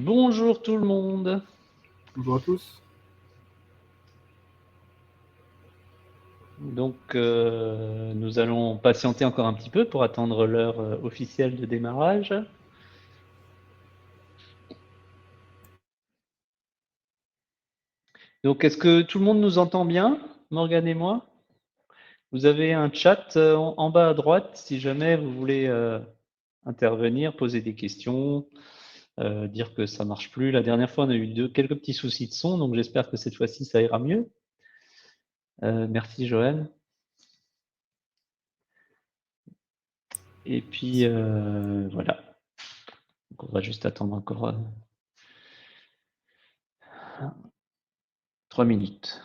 Bonjour tout le monde. Bonjour à tous. Donc, nous allons patienter encore un petit peu pour attendre l'heure officielle de démarrage. Donc, est-ce que tout le monde nous entend bien, Morgane et moi? Vous avez un chat en bas à droite si jamais vous voulez intervenir, poser des questions, dire que ça marche plus. La dernière fois, on a eu quelques petits soucis de son, donc j'espère que cette fois-ci, ça ira mieux. Merci, Joël. Et puis, voilà. Donc, on va juste attendre encore 3 minutes.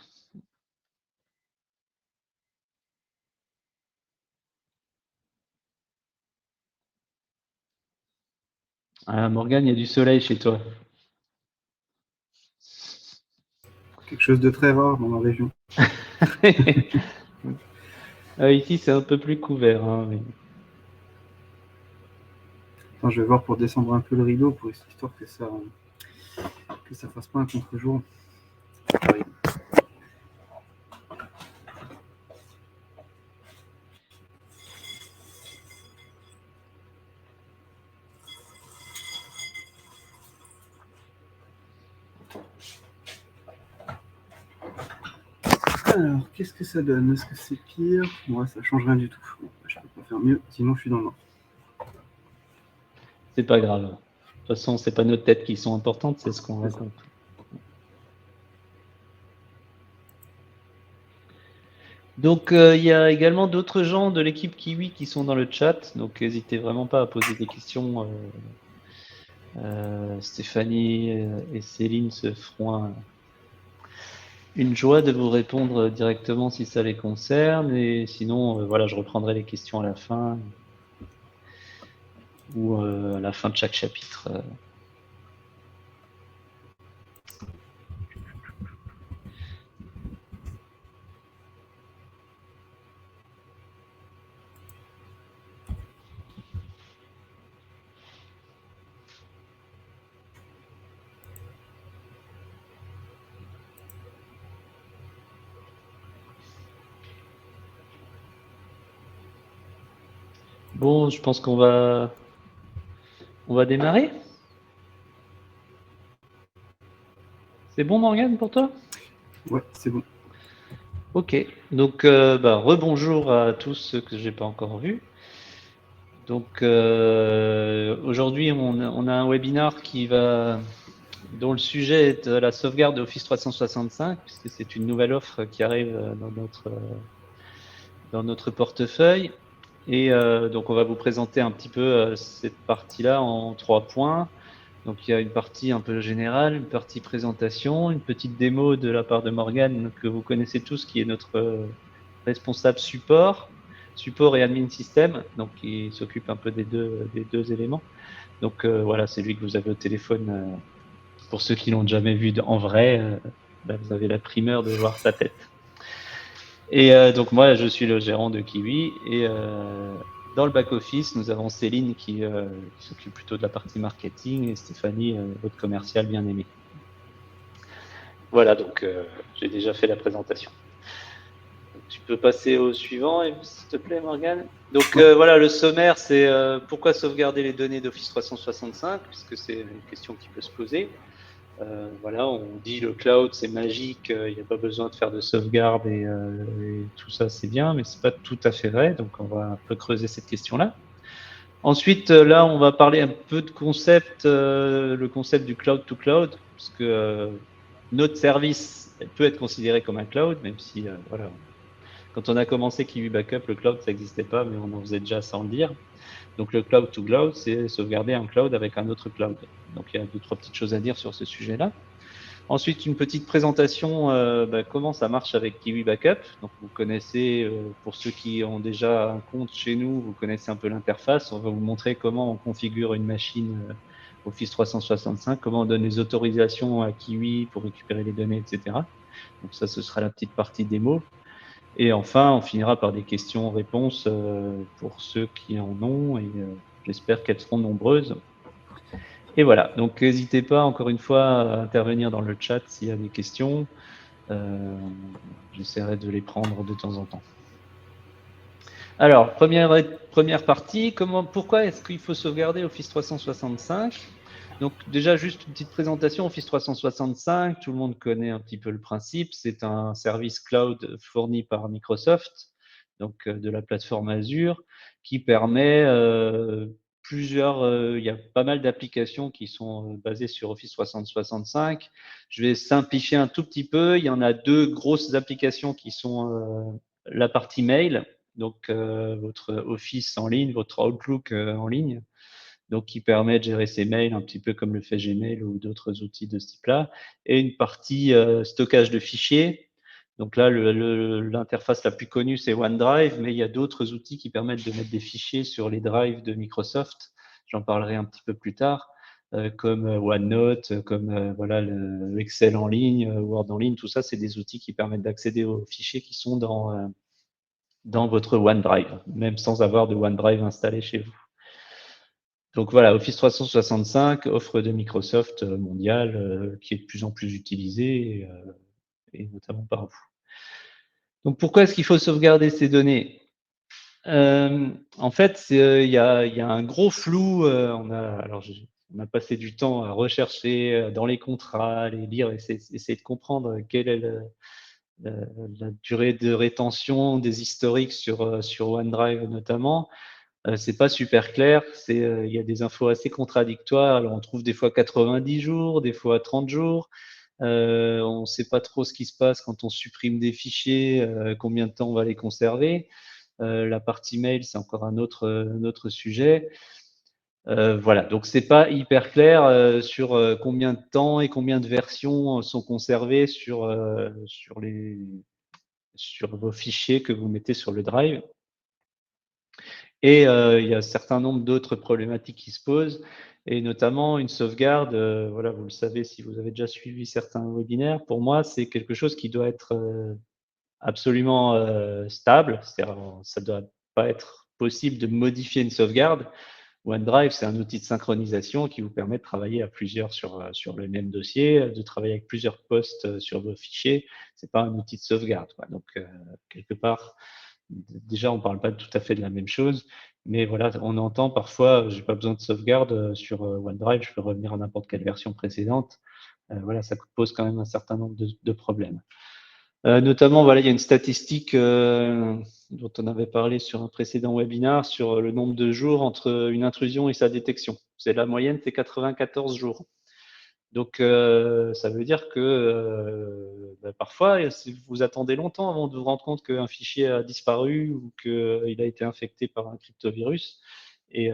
Ah, Morgane, il y a du soleil chez toi. Quelque chose de très rare dans ma région. Ici, c'est un peu plus couvert. Hein, mais... Attends, je vais voir pour descendre un peu le rideau pour histoire que ça fasse pas un contre-jour. Alors, qu'est-ce que ça donne? Est-ce que c'est pire? Moi, ça change rien du tout. Je peux pas faire mieux, sinon je suis dans le noir. C'est pas grave. De toute façon, c'est pas nos têtes qui sont importantes, c'est ce qu'on raconte. Donc, il y a également d'autres gens de l'équipe Kiwi qui sont dans le chat. Donc, n'hésitez vraiment pas à poser des questions. Stéphanie et Céline se feront une joie de vous répondre directement si ça les concerne. Et sinon, voilà, je reprendrai les questions à la fin ou à la fin de chaque chapitre. Bon, je pense qu'on va démarrer. C'est bon, Morgane, pour toi? Ouais, c'est bon. Ok, donc rebonjour à tous ceux que j'ai pas encore vus. Donc aujourd'hui, on a un webinar dont le sujet est la sauvegarde d'Office 365, puisque c'est une nouvelle offre qui arrive dans notre portefeuille. Et donc on va vous présenter un petit peu cette partie-là en 3 points. Donc il y a une partie un peu générale, une partie présentation, une petite démo de la part de Morgane que vous connaissez tous, qui est notre responsable support et admin système, donc qui s'occupe un peu des deux éléments. Donc voilà, c'est lui que vous avez au téléphone. Pour ceux qui l'ont jamais vu en vrai, vous avez la primeur de voir sa tête. Et donc moi, je suis le gérant de Kiwi et dans le back-office, nous avons Céline qui s'occupe plutôt de la partie marketing et Stéphanie, votre commercial bien aimé. Voilà, donc j'ai déjà fait la présentation. Donc, tu peux passer au suivant, s'il te plaît, Morgane. Donc voilà, le sommaire, c'est pourquoi sauvegarder les données d'Office 365, puisque c'est une question qui peut se poser. Voilà, on dit le cloud c'est magique, il n'y a pas besoin de faire de sauvegarde et tout ça c'est bien, mais c'est pas tout à fait vrai. Donc on va un peu creuser cette question-là. Ensuite, là, on va parler un peu de concept, le concept du cloud to cloud, parce que notre service peut être considéré comme un cloud, même si voilà, quand on a commencé Kiwi Backup, le cloud ça n'existait pas, mais on en faisait déjà sans le dire. Donc le cloud to cloud, c'est sauvegarder un cloud avec un autre cloud. Donc il y a 2-3 petites choses à dire sur ce sujet-là. Ensuite, une petite présentation, comment ça marche avec Kiwi Backup. Donc, vous connaissez, pour ceux qui ont déjà un compte chez nous, vous connaissez un peu l'interface. On va vous montrer comment on configure une machine Office 365, comment on donne les autorisations à Kiwi pour récupérer les données, etc. Donc ça, ce sera la petite partie démo. Et enfin, on finira par des questions-réponses pour ceux qui en ont, et j'espère qu'elles seront nombreuses. Et voilà, donc n'hésitez pas encore une fois à intervenir dans le chat s'il y a des questions. J'essaierai de les prendre de temps en temps. Alors, première partie, pourquoi est-ce qu'il faut sauvegarder Office 365? Donc déjà, juste une petite présentation, Office 365, tout le monde connaît un petit peu le principe, c'est un service cloud fourni par Microsoft, donc de la plateforme Azure, qui permet il y a pas mal d'applications qui sont basées sur Office 365. Je vais simplifier un tout petit peu, il y en a deux grosses applications qui sont la partie mail, donc votre Office en ligne, votre Outlook en ligne, donc qui permet de gérer ses mails un petit peu comme le fait Gmail ou d'autres outils de ce type-là, et une partie stockage de fichiers. Donc là, l'interface la plus connue, c'est OneDrive, mais il y a d'autres outils qui permettent de mettre des fichiers sur les drives de Microsoft. J'en parlerai un petit peu plus tard, comme OneNote, comme voilà, le Excel en ligne, Word en ligne. Tout ça, c'est des outils qui permettent d'accéder aux fichiers qui sont dans votre OneDrive, même sans avoir de OneDrive installé chez vous. Donc voilà, Office 365, offre de Microsoft mondiale, qui est de plus en plus utilisée, et notamment par vous. Donc pourquoi est-ce qu'il faut sauvegarder ces données? En fait, il y a un gros flou. On a passé du temps à rechercher dans les contrats, les lire, essayer de comprendre quelle est la durée de rétention des historiques sur OneDrive notamment. C'est pas super clair. Il y a des infos assez contradictoires. Alors, on trouve des fois 90 jours, des fois 30 jours. On ne sait pas trop ce qui se passe quand on supprime des fichiers, combien de temps on va les conserver. La partie mail, c'est encore un autre sujet. Voilà, donc c'est pas hyper clair sur combien de temps et combien de versions sont conservées sur vos fichiers que vous mettez sur le drive. Et il y a un certain nombre d'autres problématiques qui se posent, et notamment une sauvegarde. Voilà, vous le savez si vous avez déjà suivi certains webinaires. Pour moi, c'est quelque chose qui doit être absolument stable. C'est-à-dire, ça ne doit pas être possible de modifier une sauvegarde. OneDrive, c'est un outil de synchronisation qui vous permet de travailler à plusieurs sur le même dossier, de travailler avec plusieurs postes sur vos fichiers. C'est pas un outil de sauvegarde, quoi. Donc, quelque part, déjà, on ne parle pas tout à fait de la même chose, mais voilà, on entend parfois, j'ai pas besoin de sauvegarde sur OneDrive, je peux revenir à n'importe quelle version précédente. Voilà, ça pose quand même un certain nombre de problèmes. Notamment, voilà, il y a une statistique dont on avait parlé sur un précédent webinaire sur le nombre de jours entre une intrusion et sa détection. C'est la moyenne, c'est 94 jours. Donc, ça veut dire que parfois, si vous attendez longtemps avant de vous rendre compte qu'un fichier a disparu ou qu'il a été infecté par un cryptovirus. Et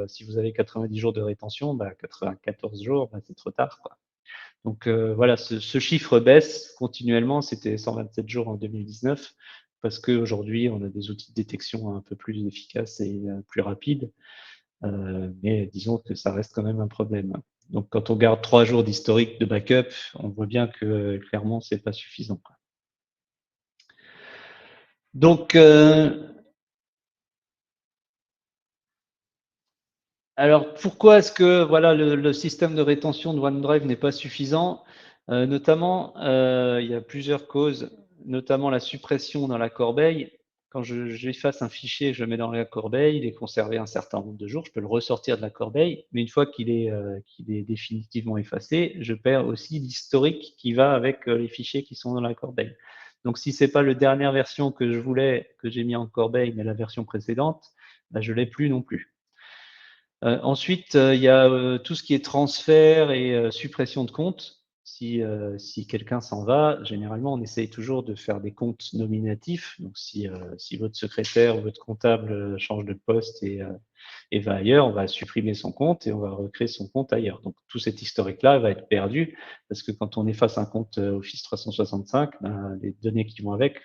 si vous avez 90 jours de rétention, 94 jours, c'est trop tard, quoi. Donc voilà, ce chiffre baisse continuellement. C'était 127 jours en 2019 parce qu'aujourd'hui, on a des outils de détection un peu plus efficaces et plus rapides. Mais disons que ça reste quand même un problème. Donc quand on garde 3 jours d'historique de backup, on voit bien que clairement, c'est pas suffisant, quoi. Donc, alors pourquoi est-ce que voilà, le système de rétention de OneDrive n'est pas suffisant? Notamment, il y a plusieurs causes, notamment la suppression dans la corbeille. Quand j'efface un fichier, je le mets dans la corbeille, il est conservé un certain nombre de jours, je peux le ressortir de la corbeille, mais une fois qu'il est définitivement effacé, je perds aussi l'historique qui va avec les fichiers qui sont dans la corbeille. Donc si c'est pas la dernière version que je voulais, que j'ai mis en corbeille, mais la version précédente, je l'ai plus non plus. Ensuite, il y a tout ce qui est transfert et suppression de compte. Si quelqu'un s'en va, généralement, on essaye toujours de faire des comptes nominatifs. Donc, si votre secrétaire ou votre comptable change de poste et va ailleurs, on va supprimer son compte et on va recréer son compte ailleurs. Donc, tout cet historique-là va être perdu parce que quand on efface un compte Office 365, les données qui vont avec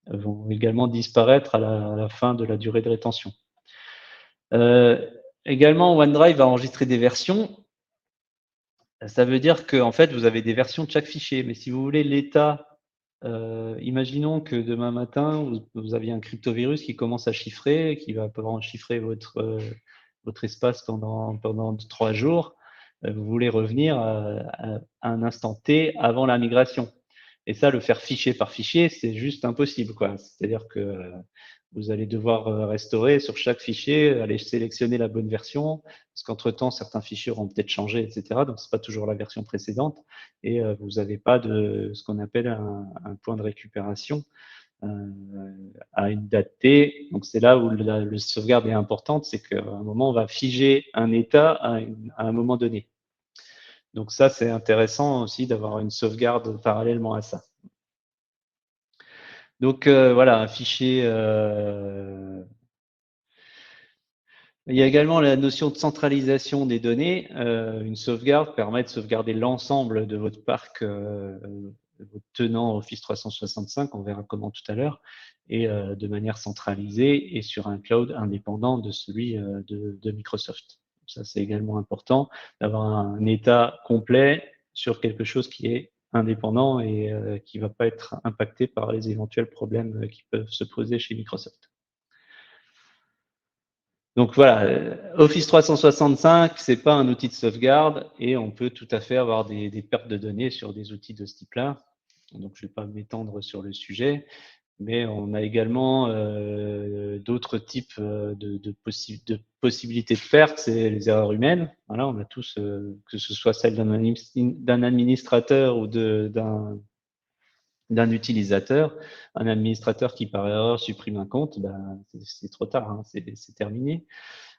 vont également disparaître à la fin de la durée de rétention. Également, OneDrive va enregistrer des versions. Ça veut dire que en fait, vous avez des versions de chaque fichier. Mais si vous voulez l'état, imaginons que demain matin, vous aviez un cryptovirus qui commence à chiffrer, qui va pouvoir chiffrer votre espace pendant 3 jours, vous voulez revenir à un instant T avant la migration. Et ça, le faire fichier par fichier, c'est juste impossible, quoi. C'est-à-dire que vous allez devoir restaurer sur chaque fichier, aller sélectionner la bonne version, parce qu'entre-temps, certains fichiers auront peut-être changé, etc. Donc, c'est pas toujours la version précédente, et vous n'avez pas de ce qu'on appelle un point de récupération à une date T. Donc, c'est là où le sauvegarde est importante, c'est qu'à un moment, on va figer un état à un moment donné. Donc ça, c'est intéressant aussi d'avoir une sauvegarde parallèlement à ça. Donc voilà, un fichier. Il y a également la notion de centralisation des données. Une sauvegarde permet de sauvegarder l'ensemble de votre parc tenant Office 365, on verra comment tout à l'heure, et de manière centralisée et sur un cloud indépendant de celui de Microsoft. Ça, c'est également important d'avoir un état complet sur quelque chose qui est indépendant et qui ne va pas être impacté par les éventuels problèmes qui peuvent se poser chez Microsoft. Donc voilà, Office 365, c'est pas un outil de sauvegarde et on peut tout à fait avoir des pertes de données sur des outils de ce type-là. Donc je ne vais pas m'étendre sur le sujet, mais on a également d'autres types de possibilités de perte, c'est les erreurs humaines. Voilà, on a tous, que ce soit celle d'un administrateur ou d'un utilisateur. Un administrateur qui par erreur supprime un compte, ben, c'est trop tard, hein, c'est terminé.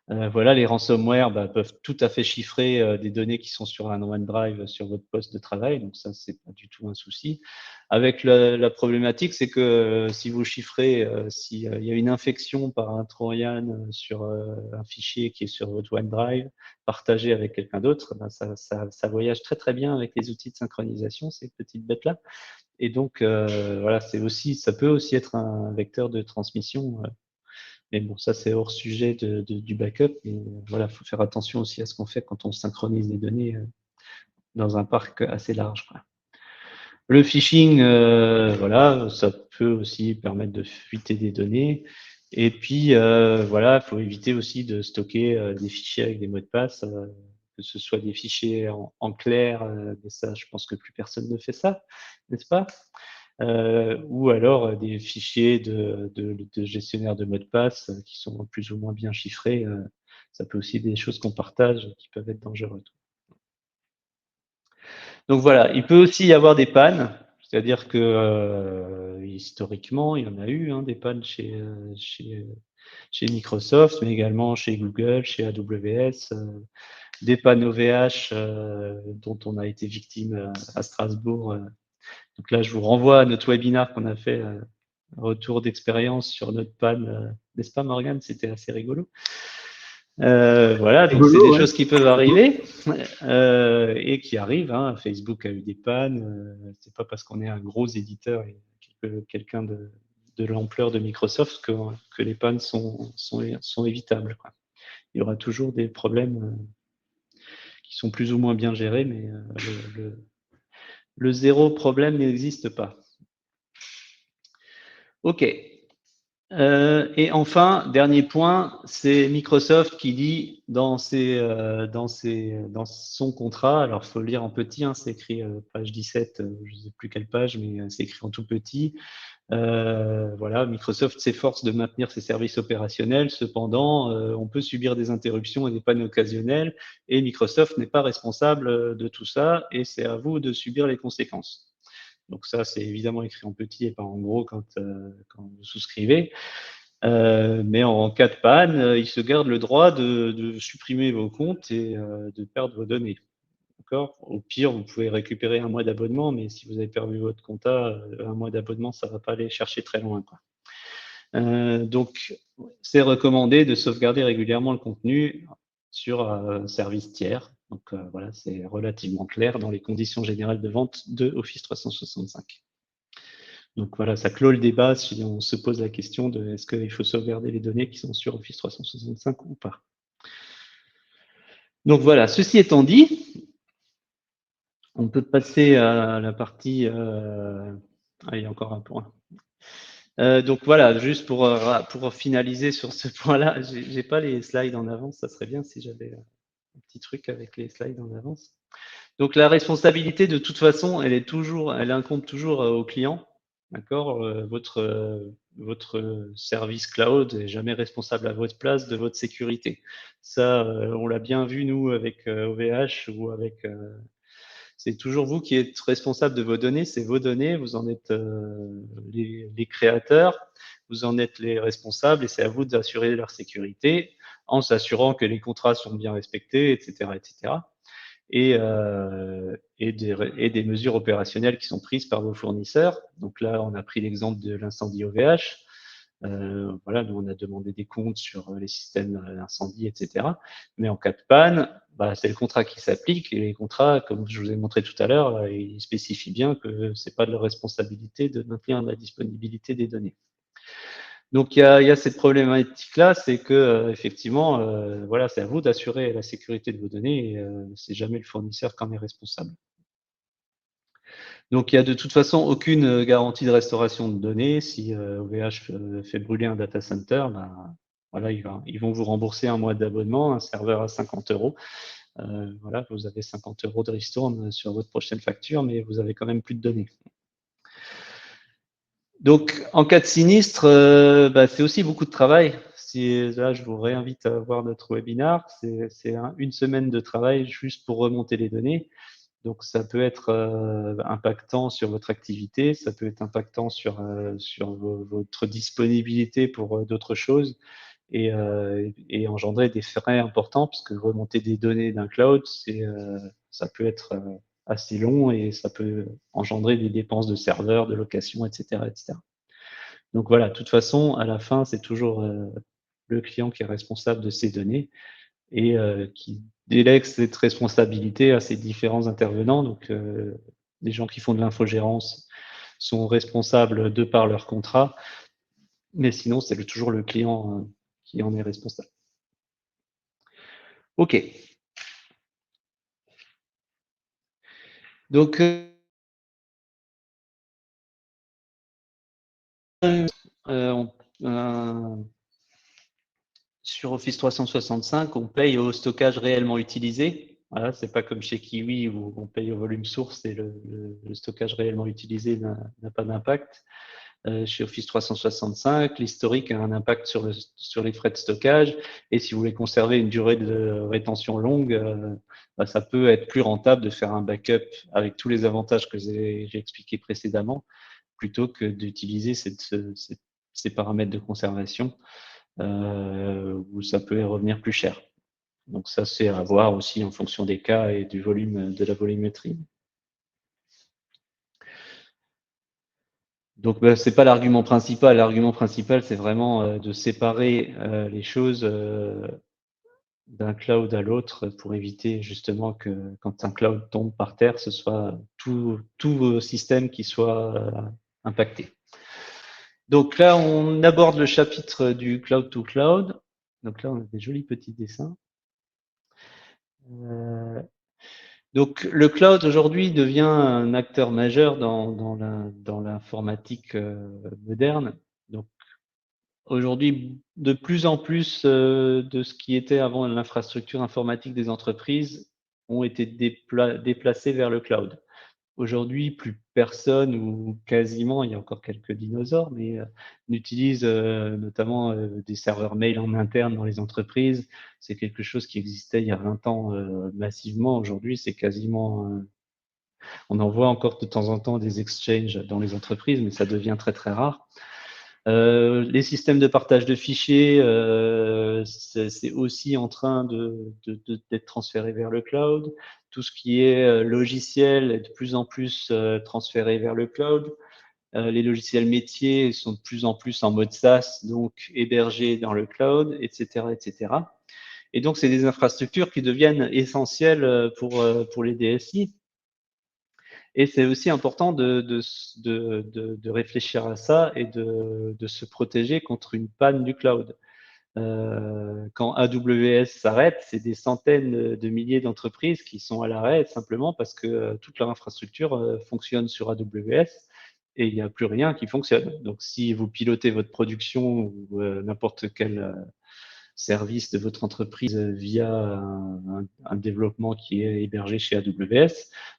Voilà, les ransomware peuvent tout à fait chiffrer des données qui sont sur un OneDrive sur votre poste de travail, donc ça, c'est pas du tout un souci. Avec la problématique, c'est que si vous chiffrez, s'il y a une infection par un trojan sur un fichier qui est sur votre OneDrive, partagé avec quelqu'un d'autre, ben ça voyage très très bien avec les outils de synchronisation, ces petites bêtes-là. Et donc, voilà, ça peut aussi être un vecteur de transmission. Mais bon, ça, c'est hors sujet du backup. Mais voilà, il faut faire attention aussi à ce qu'on fait quand on synchronise les données dans un parc assez large, quoi. Le phishing, voilà, ça peut aussi permettre de fuiter des données. Et puis, voilà, il faut éviter aussi de stocker des fichiers avec des mots de passe, que ce soit des fichiers en clair, mais ça, je pense que plus personne ne fait ça, n'est-ce pas? Ou alors des fichiers de gestionnaire de mots de passe qui sont plus ou moins bien chiffrés. Ça peut aussi être des choses qu'on partage qui peuvent être dangereuses. Donc voilà, il peut aussi y avoir des pannes, c'est-à-dire que historiquement, il y en a eu des pannes chez Microsoft, mais également chez Google, chez AWS, des pannes OVH dont on a été victime à Strasbourg. Donc là, je vous renvoie à notre webinaire qu'on a fait, retour d'expérience sur notre panne, n'est-ce pas Morgane? C'était assez rigolo. Voilà, donc c'est des choses qui peuvent arriver et qui arrivent. Facebook a eu des pannes. C'est pas parce qu'on est un gros éditeur et quelqu'un de l'ampleur de Microsoft que les pannes sont évitables, quoi. Il y aura toujours des problèmes qui sont plus ou moins bien gérés, mais le zéro problème n'existe pas. OK. Et enfin, dernier point, c'est Microsoft qui dit dans son contrat, alors il faut le lire en petit, c'est écrit page 17, je ne sais plus quelle page, mais c'est écrit en tout petit. Voilà, Microsoft s'efforce de maintenir ses services opérationnels, cependant, on peut subir des interruptions et des pannes occasionnelles, et Microsoft n'est pas responsable de tout ça, et c'est à vous de subir les conséquences. Donc ça, c'est évidemment écrit en petit et pas en gros quand vous souscrivez. Mais en cas de panne, il se garde le droit de supprimer vos comptes et de perdre vos données. D'accord ? Au pire, vous pouvez récupérer un mois d'abonnement, mais si vous avez perdu votre compta, un mois d'abonnement, ça ne va pas aller chercher très loin, quoi. Donc, c'est recommandé de sauvegarder régulièrement le contenu sur un service tiers. Donc voilà, c'est relativement clair dans les conditions générales de vente de Office 365. Donc voilà, ça clôt le débat si on se pose la question de est-ce qu'il faut sauvegarder les données qui sont sur Office 365 ou pas. Donc voilà, ceci étant dit, on peut passer à la partie... il y a encore un point. Donc voilà, juste pour finaliser sur ce point-là, j'ai pas les slides en avance, ça serait bien si j'avais un petit truc avec les slides en avance. Donc la responsabilité, de toute façon, elle incombe toujours au client, d'accord. Votre service cloud est jamais responsable à votre place de votre sécurité. Ça, on l'a bien vu nous avec OVH ou avec c'est toujours vous qui êtes responsable de vos données, c'est vos données, vous en êtes les créateurs, vous en êtes les responsables et c'est à vous d'assurer leur sécurité en s'assurant que les contrats sont bien respectés, etc., etc. Et des mesures opérationnelles qui sont prises par vos fournisseurs. Donc là, on a pris l'exemple de l'incendie OVH. Voilà, nous on a demandé des comptes sur les systèmes d'incendie, etc. Mais en cas de panne, bah, c'est le contrat qui s'applique et les contrats, comme je vous ai montré tout à l'heure, ils spécifient bien que c'est pas de leur responsabilité de maintenir la disponibilité des données. Donc il y a cette problématique-là, c'est que effectivement, voilà, c'est à vous d'assurer la sécurité de vos données et c'est jamais le fournisseur qui en est responsable. Donc, il y a de toute façon aucune garantie de restauration de données. Si OVH fait brûler un data center, ben, voilà, ils vont vous rembourser un mois d'abonnement, un serveur à 50 euros. Voilà, vous avez 50 euros de ristourne sur votre prochaine facture, mais vous avez quand même plus de données. Donc, en cas de sinistre, bah, c'est aussi beaucoup de travail. Là, je vous réinvite à voir notre webinar. C'est une semaine de travail juste pour remonter les données. Donc, ça peut être impactant sur votre activité, ça peut être impactant sur votre disponibilité pour d'autres choses et engendrer des frais importants puisque remonter des données d'un cloud, ça peut être assez long et ça peut engendrer des dépenses de serveurs, de location, etc., etc. Donc voilà, de toute façon, à la fin, c'est toujours le client qui est responsable de ces données et qui délègue cette responsabilité à ces différents intervenants. Donc, les gens qui font de l'infogérance sont responsables de par leur contrat, mais sinon, c'est toujours le client qui en est responsable. OK. Donc, sur Office 365, on paye au stockage réellement utilisé. Voilà, c'est pas comme chez Kiwi où on paye au volume source et le stockage réellement utilisé n'a pas d'impact. Chez Office 365, l'historique a un impact sur les frais de stockage. Et si vous voulez conserver une durée de rétention longue, bah, ça peut être plus rentable de faire un backup avec tous les avantages que j'ai expliqués précédemment, plutôt que d'utiliser ces paramètres de conservation où ça peut revenir plus cher. Donc ça, c'est à voir aussi en fonction des cas et du volume, de la volumétrie. Donc, bah, c'est pas l'argument principal. L'argument principal, c'est vraiment de séparer les choses d'un cloud à l'autre pour éviter justement que quand un cloud tombe par terre, ce soit tout vos systèmes qui soient impactés. Donc là, on aborde le chapitre du cloud to cloud. Donc là, on a des jolis petits dessins. Donc le cloud aujourd'hui devient un acteur majeur dans l'informatique moderne. Donc aujourd'hui, de plus en plus de ce qui était avant l'infrastructure informatique des entreprises ont été déplacés vers le cloud. Aujourd'hui, plus personne ou quasiment, il y a encore quelques dinosaures, mais n'utilise notamment des serveurs mail en interne dans les entreprises. C'est quelque chose qui existait il y a 20 ans massivement. Aujourd'hui, c'est quasiment on en voit encore de temps en temps des exchanges dans les entreprises, mais ça devient très très rare. Les systèmes de partage de fichiers, c'est aussi en train d'être transféré vers le cloud. Tout ce qui est logiciel est de plus en plus transféré vers le cloud. Les logiciels métiers sont de plus en plus en mode SaaS, donc hébergés dans le cloud, etc., etc. Et donc, c'est des infrastructures qui deviennent essentielles pour les DSI. Et c'est aussi important de réfléchir à ça et de se protéger contre une panne du cloud. Quand AWS s'arrête, c'est des centaines de milliers d'entreprises qui sont à l'arrêt simplement parce que toute leur infrastructure fonctionne sur AWS et il n'y a plus rien qui fonctionne. Donc, si vous pilotez votre production ou n'importe quel service de votre entreprise via un développement qui est hébergé chez AWS,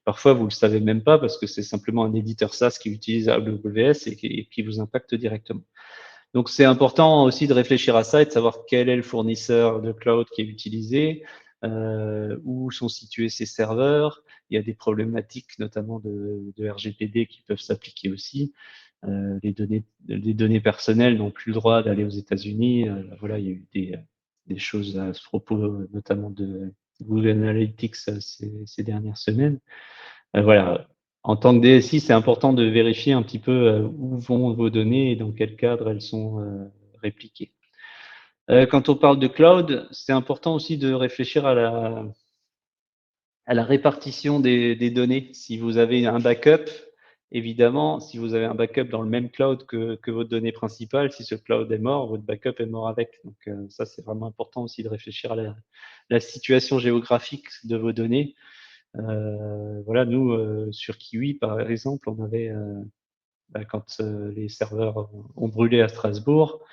parfois vous ne le savez même pas parce que c'est simplement un éditeur SaaS qui utilise AWS et qui vous impacte directement. Donc, c'est important aussi de réfléchir à ça et de savoir quel est le fournisseur de cloud qui est utilisé, où sont situés ces serveurs. Il y a des problématiques notamment de RGPD qui peuvent s'appliquer aussi. Les données personnelles n'ont plus le droit d'aller aux États-Unis. Voilà, il y a eu des choses à ce propos, notamment de Google Analytics ces dernières semaines. Voilà, en tant que DSI, c'est important de vérifier un petit peu où vont vos données et dans quel cadre elles sont répliquées. Quand on parle de cloud, c'est important aussi de réfléchir à la répartition des données. Si vous avez un backup, évidemment, si vous avez un backup dans le même cloud que votre donnée principale, si ce cloud est mort, votre backup est mort avec. Donc ça, c'est vraiment important aussi de réfléchir à la situation géographique de vos données. Voilà, nous, sur Kiwi, par exemple, on avait, quand les serveurs ont brûlé à Strasbourg,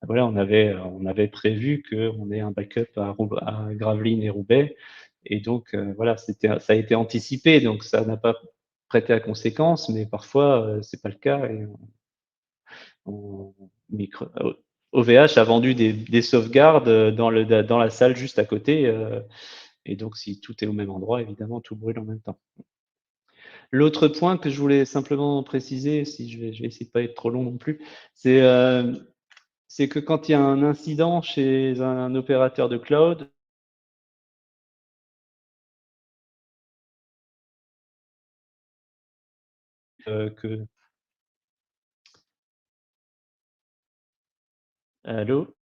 voilà, on avait prévu qu'on ait un backup à Gravelines et Roubaix. Et donc, voilà, ça a été anticipé, donc ça n'a pas prêté à conséquence, mais parfois, c'est pas le cas. Et on, OVH a vendu des sauvegardes dans la salle juste à côté. Et donc, si tout est au même endroit, évidemment, tout brûle en même temps. L'autre point que je voulais simplement préciser, si je vais essayer de pas être trop long non plus, c'est que quand il y a un incident chez un opérateur de cloud, que allô?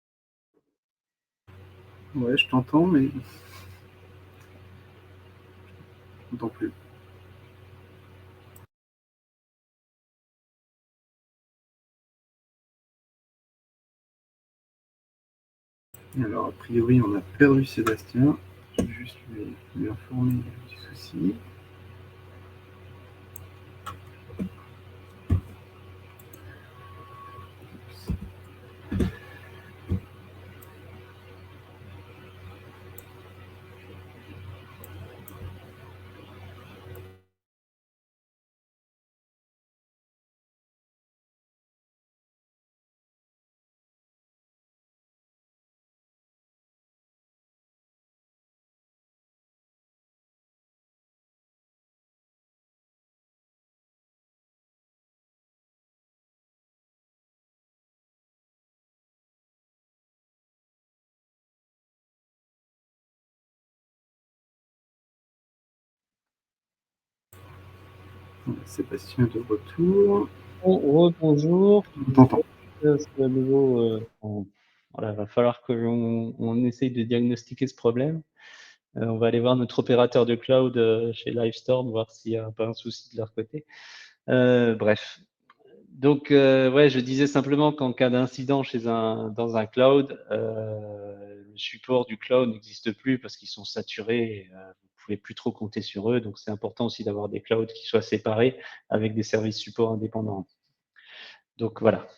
Ouais, je t'entends, mais je t'entends plus. Alors, a priori, on a perdu Sébastien. Je vais juste lui informer du souci. Sébastien de retour. Bonjour. On t'entend. C'est à nouveau, voilà, va falloir on essaye de diagnostiquer ce problème. On va aller voir notre opérateur de cloud chez Livestorm, voir s'il n'y a pas un souci de leur côté. Bref. Donc, ouais, je disais simplement qu'en cas d'incident dans un cloud, le support du cloud n'existe plus parce qu'ils sont saturés. Et, vous pouvez plus trop compter sur eux. Donc, c'est important aussi d'avoir des clouds qui soient séparés avec des services support indépendants. Donc, voilà.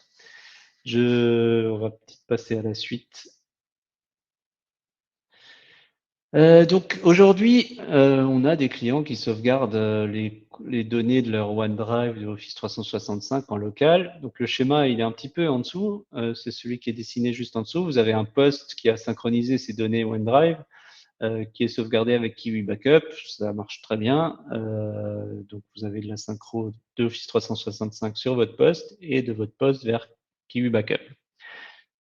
On va peut-être passer à la suite. Donc aujourd'hui, on a des clients qui sauvegardent les données de leur OneDrive de Office 365 en local. Donc le schéma, il est un petit peu en dessous. C'est celui qui est dessiné juste en dessous. Vous avez un poste qui a synchronisé ces données OneDrive, qui est sauvegardé avec Kiwi Backup. Ça marche très bien. Donc vous avez de la synchro de Office 365 sur votre poste et de votre poste vers Kiwi Backup.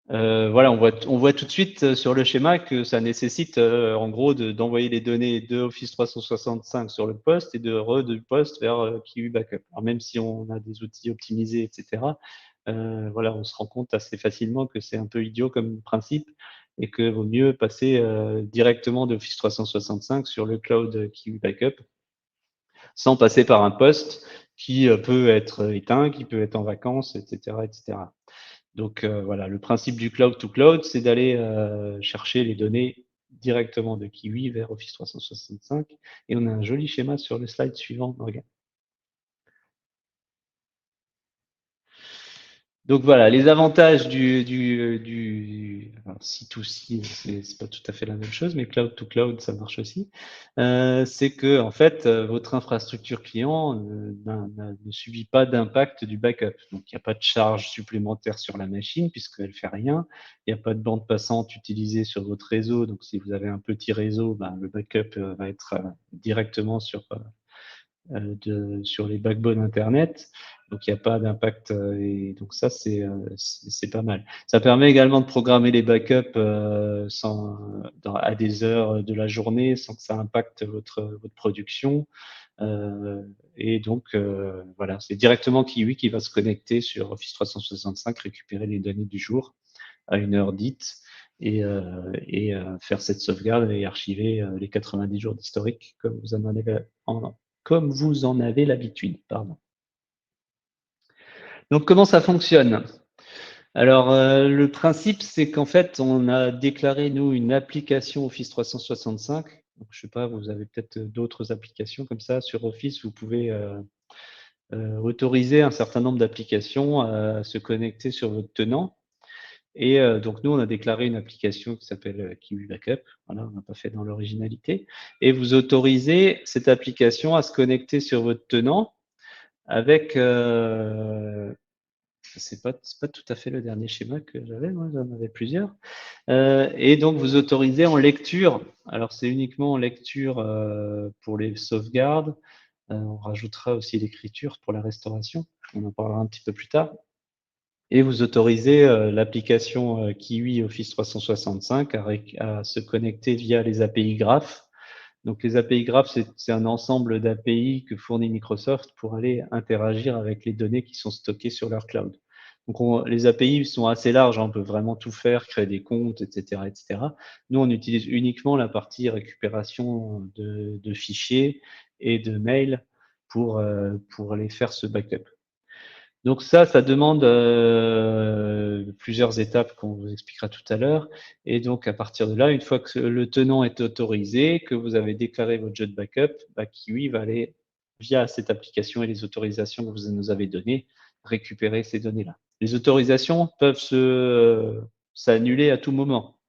Voilà, on voit tout de suite sur le schéma que ça nécessite en gros d'envoyer les données de Office 365 sur le poste et du poste vers Kiwi Backup. Alors même si on a des outils optimisés, etc., voilà, on se rend compte assez facilement que c'est un peu idiot comme principe et que vaut mieux passer directement d'Office 365 sur le cloud Kiwi Backup sans passer par un poste qui peut être éteint, qui peut être en vacances, etc., etc. Donc voilà, le principe du cloud to cloud, c'est d'aller chercher les données directement de Kiwi vers Office 365. Et on a un joli schéma sur le slide suivant, regarde. Donc voilà, les avantages alors, C2C, c'est pas tout à fait la même chose, mais cloud to cloud, ça marche aussi. C'est que en fait, votre infrastructure client ne subit pas d'impact du backup. Donc il n'y a pas de charge supplémentaire sur la machine puisqu'elle fait rien. Il n'y a pas de bande passante utilisée sur votre réseau. Donc si vous avez un petit réseau, ben, le backup va être directement sur les backbones Internet. Donc, il n'y a pas d'impact. Et donc, ça, c'est pas mal. Ça permet également de programmer les backups à des heures de la journée sans que ça impacte votre production. Et donc, voilà, c'est directement Kiwi qui va se connecter sur Office 365, récupérer les données du jour à une heure dite et faire cette sauvegarde et archiver les 90 jours d'historique comme vous en avez l'habitude. Pardon. Donc, comment ça fonctionne? Alors, le principe, c'est qu'en fait, on a déclaré, nous, une application Office 365. Donc, je sais pas, vous avez peut-être d'autres applications comme ça sur Office. Vous pouvez autoriser un certain nombre d'applications à se connecter sur votre tenant. Et donc, nous, on a déclaré une application qui s'appelle Kiwi Backup. Voilà, on n'a pas fait dans l'originalité. Et vous autorisez cette application à se connecter sur votre tenant avec c'est pas tout à fait le dernier schéma que j'avais, moi j'en avais plusieurs. Et donc vous autorisez en lecture. Alors c'est uniquement en lecture pour les sauvegardes. On rajoutera aussi l'écriture pour la restauration. On en parlera un petit peu plus tard. Et vous autorisez l'application Kiwi Office 365 à se connecter via les API Graph. Donc les API Graph, c'est un ensemble d'API que fournit Microsoft pour aller interagir avec les données qui sont stockées sur leur cloud. Donc les API sont assez larges, hein, on peut vraiment tout faire, créer des comptes, etc., etc. Nous, on utilise uniquement la partie récupération de fichiers et de mails pour aller faire ce backup. Donc ça demande plusieurs étapes qu'on vous expliquera tout à l'heure. Et donc à partir de là, une fois que le tenant est autorisé, que vous avez déclaré votre jeu de backup, Kiwi va aller via cette application et les autorisations que vous nous avez données, récupérer ces données-là. Les autorisations peuvent s'annuler à tout moment.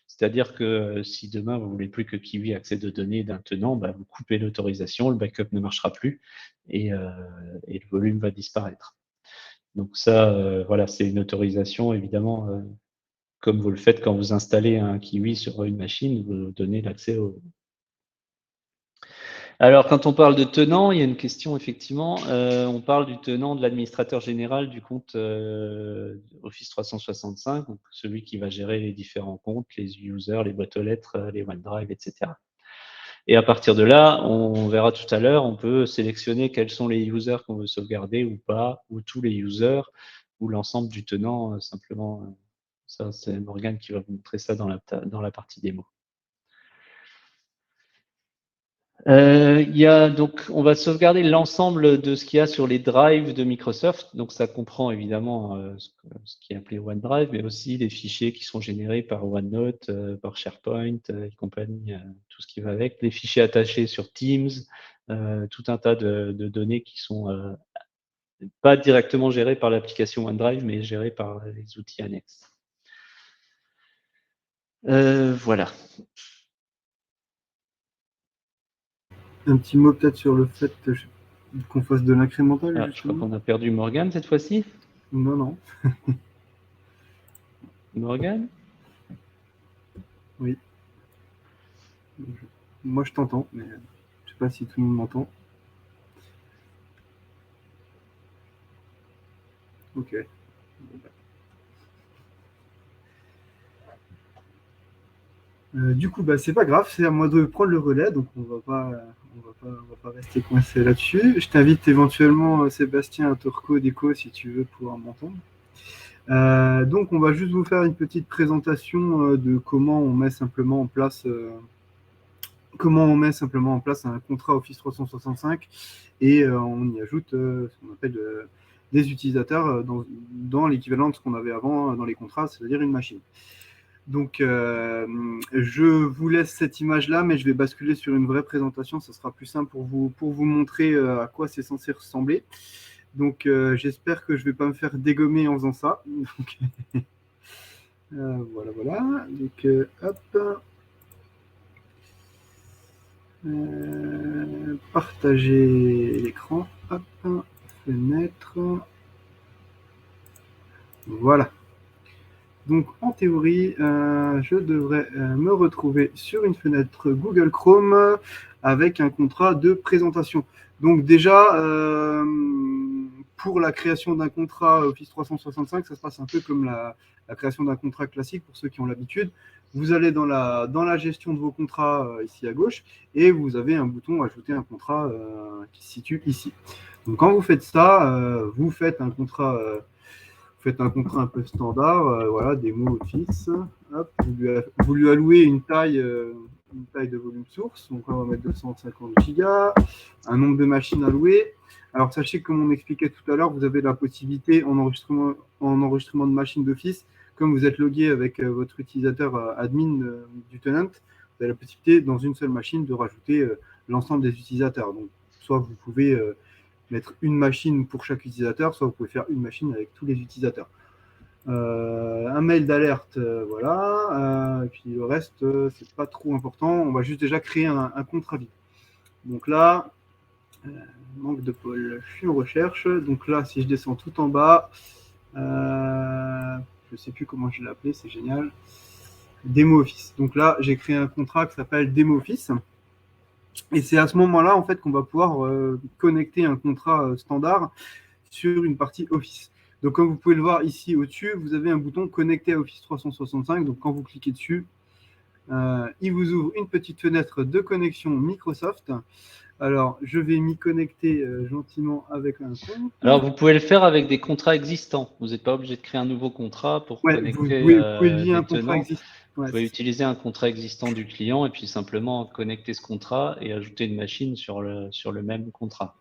C'est-à-dire que si demain vous voulez plus que Kiwi accède aux données d'un tenant, vous coupez l'autorisation, le backup ne marchera plus et le volume va disparaître. Donc ça, voilà, c'est une autorisation, évidemment, comme vous le faites quand vous installez un Kiwi sur une machine, vous donnez l'accès au... Alors, quand on parle de tenant, il y a une question, effectivement. On parle du tenant de l'administrateur général du compte Office 365, donc celui qui va gérer les différents comptes, les users, les boîtes aux lettres, les OneDrive, etc. Et à partir de là, on verra tout à l'heure, on peut sélectionner quels sont les users qu'on veut sauvegarder ou pas, ou tous les users, ou l'ensemble du tenant, simplement. Ça, c'est Morgane qui va vous montrer ça dans la partie démo. Donc, on va sauvegarder l'ensemble de ce qu'il y a sur les drives de Microsoft. Donc, ça comprend évidemment ce qui est appelé OneDrive, mais aussi les fichiers qui sont générés par OneNote, par SharePoint et compagnie, tout ce qui va avec, les fichiers attachés sur Teams, tout un tas de données qui sont pas directement gérées par l'application OneDrive, mais gérées par les outils annexes. Voilà. Un petit mot peut-être sur le fait qu'on fasse de l'incrémental. Je crois qu'on a perdu Morgane cette fois-ci. Non, non. Morgane? Oui. Moi, je t'entends, mais je sais pas si tout le monde m'entend. Ok. Du coup, c'est pas grave, c'est à moi de prendre le relais, donc on va pas rester coincé là-dessus. Je t'invite éventuellement, Sébastien, à te recoder si tu veux pouvoir m'entendre. Donc, on va juste vous faire une petite présentation de comment on met simplement en place un contrat Office 365 et on y ajoute ce qu'on appelle des utilisateurs dans l'équivalent de ce qu'on avait avant dans les contrats, c'est-à-dire une machine. Donc, je vous laisse cette image-là, mais je vais basculer sur une vraie présentation. Ça sera plus simple pour vous montrer à quoi c'est censé ressembler. Donc, j'espère que je ne vais pas me faire dégommer en faisant ça. Donc, voilà. Donc, hop. Partager l'écran. Hop. Fenêtre. Voilà. Donc, en théorie, je devrais me retrouver sur une fenêtre Google Chrome avec un contrat de présentation. Donc, déjà, pour la création d'un contrat Office 365, ça se passe un peu comme la création d'un contrat classique pour ceux qui ont l'habitude. Vous allez dans la gestion de vos contrats ici à gauche et vous avez un bouton ajouter un contrat qui se situe ici. Donc, quand vous faites ça, vous faites un contrat. Faites un contrat un peu standard, voilà, démo Office. Hop, vous lui allouez une taille de volume source. Donc, on va mettre 250 Go, un nombre de machines allouées. Alors, sachez que, comme on expliquait tout à l'heure, vous avez la possibilité en enregistrement de machines d'Office, comme vous êtes logué avec votre utilisateur admin du tenant, vous avez la possibilité, dans une seule machine, de rajouter l'ensemble des utilisateurs. Donc, soit vous pouvez mettre une machine pour chaque utilisateur, soit vous pouvez faire une machine avec tous les utilisateurs. Un mail d'alerte, voilà. Et puis le reste, c'est pas trop important. On va juste déjà créer un contrat vide. Donc là, manque de pôle, je suis en recherche. Donc là, si je descends tout en bas, je sais plus comment je l'ai appelé, c'est génial. Démo Office. Donc là, j'ai créé un contrat qui s'appelle Démo Office. Et c'est à ce moment-là, en fait, qu'on va pouvoir connecter un contrat standard sur une partie Office. Donc, comme vous pouvez le voir ici au-dessus, vous avez un bouton connecté à Office 365. Donc, quand vous cliquez dessus, il vous ouvre une petite fenêtre de connexion Microsoft. Alors, je vais m'y connecter gentiment avec un compte. Alors, vous pouvez le faire avec des contrats existants. Vous n'êtes pas obligé de créer un nouveau contrat pour connecter vous pouvez lier un contrat existant. Vous pouvez utiliser un contrat existant du client et puis simplement connecter ce contrat et ajouter une machine sur le même contrat.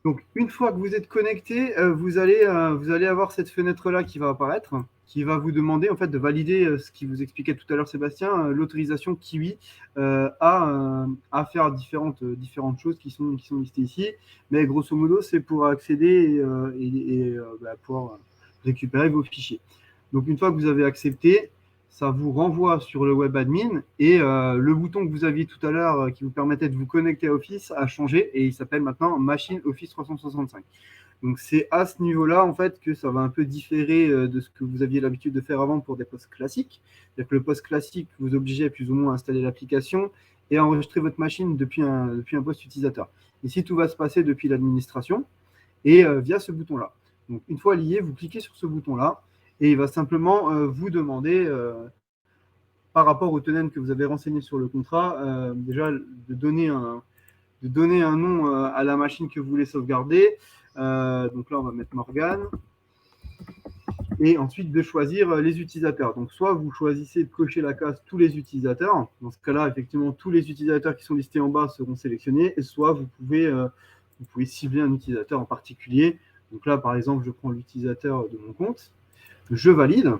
Donc, une fois que vous êtes connecté, vous allez avoir cette fenêtre-là qui va apparaître, qui va vous demander en fait de valider ce qui vous expliquait tout à l'heure Sébastien, l'autorisation Kiwi à faire différentes choses qui sont listées ici. Mais grosso modo, c'est pour accéder et pouvoir récupérer vos fichiers. Donc, une fois que vous avez accepté, ça vous renvoie sur le web admin et le bouton que vous aviez tout à l'heure qui vous permettait de vous connecter à Office a changé et il s'appelle maintenant Machine Office 365. Donc, c'est à ce niveau-là, en fait, que ça va un peu différer de ce que vous aviez l'habitude de faire avant pour des postes classiques. C'est-à-dire que le poste classique vous obligeait plus ou moins à installer l'application et à enregistrer votre machine depuis un poste utilisateur. Ici, tout va se passer depuis l'administration et via ce bouton-là. Donc, une fois lié, vous cliquez sur ce bouton-là et il va simplement vous demander, par rapport au tenant que vous avez renseigné sur le contrat, déjà de donner un nom à la machine que vous voulez sauvegarder. Donc là, on va mettre Morgane. Et ensuite, de choisir les utilisateurs. Donc, soit vous choisissez de cocher la case tous les utilisateurs. Dans ce cas-là, effectivement, tous les utilisateurs qui sont listés en bas seront sélectionnés. Et soit vous pouvez cibler un utilisateur en particulier. Donc là, par exemple, je prends l'utilisateur de mon compte. Je valide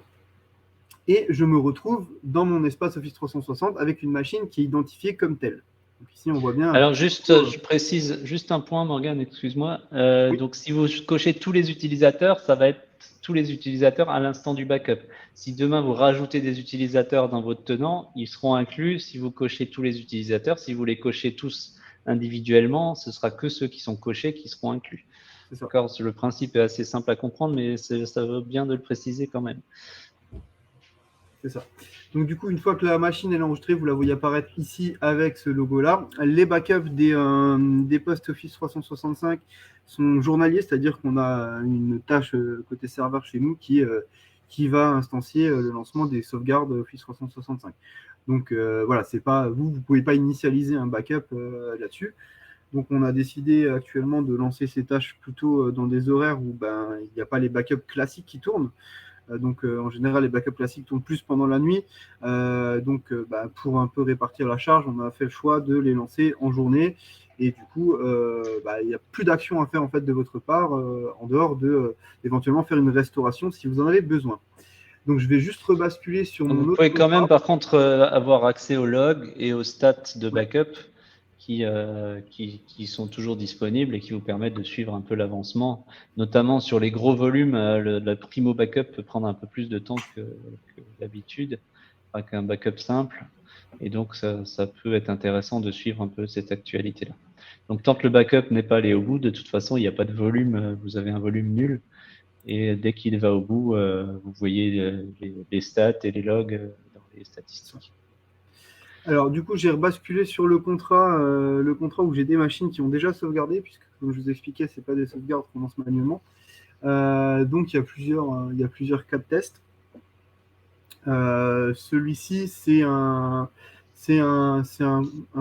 et je me retrouve dans mon espace Office 360 avec une machine qui est identifiée comme telle. Donc ici, on voit bien. Alors, je précise juste un point, Morgane, excuse-moi. Oui. Donc, si vous cochez tous les utilisateurs, ça va être tous les utilisateurs à l'instant du backup. Si demain, vous rajoutez des utilisateurs dans votre tenant, ils seront inclus si vous cochez tous les utilisateurs. Si vous les cochez tous individuellement, ce sera que ceux qui sont cochés qui seront inclus. D'accord, le principe est assez simple à comprendre, mais ça vaut bien de le préciser quand même. C'est ça. Donc, du coup, une fois que la machine est enregistrée, vous la voyez apparaître ici avec ce logo-là. Les backups des postes Office 365 sont journaliers, c'est-à-dire qu'on a une tâche côté serveur chez nous qui va instancier le lancement des sauvegardes Office 365. Donc, voilà, c'est pas vous ne pouvez pas initialiser un backup là-dessus. Donc, on a décidé actuellement de lancer ces tâches plutôt dans des horaires où il n'y a pas les backups classiques qui tournent. Donc, en général, les backups classiques tournent plus pendant la nuit. Pour un peu répartir la charge, on a fait le choix de les lancer en journée. Et du coup, il n'y a plus d'action à faire en fait, de votre part, en dehors d'éventuellement faire une restauration si vous en avez besoin. Donc, je vais juste rebasculer sur mon autre. Vous pouvez quand même, par contre, avoir accès aux logs et aux stats de backup qui sont toujours disponibles et qui vous permettent de suivre un peu l'avancement, notamment sur les gros volumes. Le primo backup peut prendre un peu plus de temps que d'habitude, pas qu'un backup simple, et donc ça peut être intéressant de suivre un peu cette actualité-là. Donc tant que le backup n'est pas allé au bout, de toute façon, il n'y a pas de volume, vous avez un volume nul, et dès qu'il va au bout, vous voyez les stats et les logs dans les statistiques. Alors, du coup, j'ai rebasculé sur le contrat où j'ai des machines qui ont déjà sauvegardé, puisque, comme je vous expliquais, ce n'est pas des sauvegardes qu'on lance manuellement. Donc, il y a plusieurs cas de test. Celui-ci, c'est un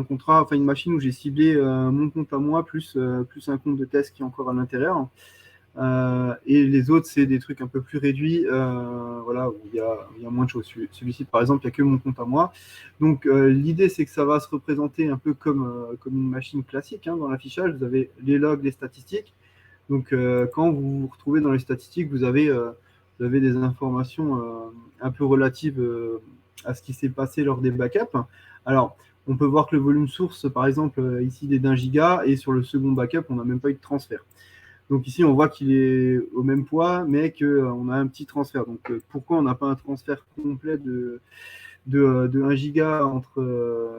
contrat, enfin une machine où j'ai ciblé mon compte à moi, plus un compte de test qui est encore à l'intérieur. Et les autres, c'est des trucs un peu plus réduits, voilà, où il y a moins de choses. Celui-ci, par exemple, il n'y a que mon compte à moi. Donc, l'idée, c'est que ça va se représenter un peu comme une machine classique dans l'affichage. Vous avez les logs, les statistiques. Donc, quand vous vous retrouvez dans les statistiques, vous avez des informations un peu relatives à ce qui s'est passé lors des backups. Alors, on peut voir que le volume source, par exemple, ici, il est d'1 giga, et sur le second backup, on n'a même pas eu de transfert. Donc ici, on voit qu'il est au même poids, mais qu'on a un petit transfert. Donc pourquoi on n'a pas un transfert complet de 1 giga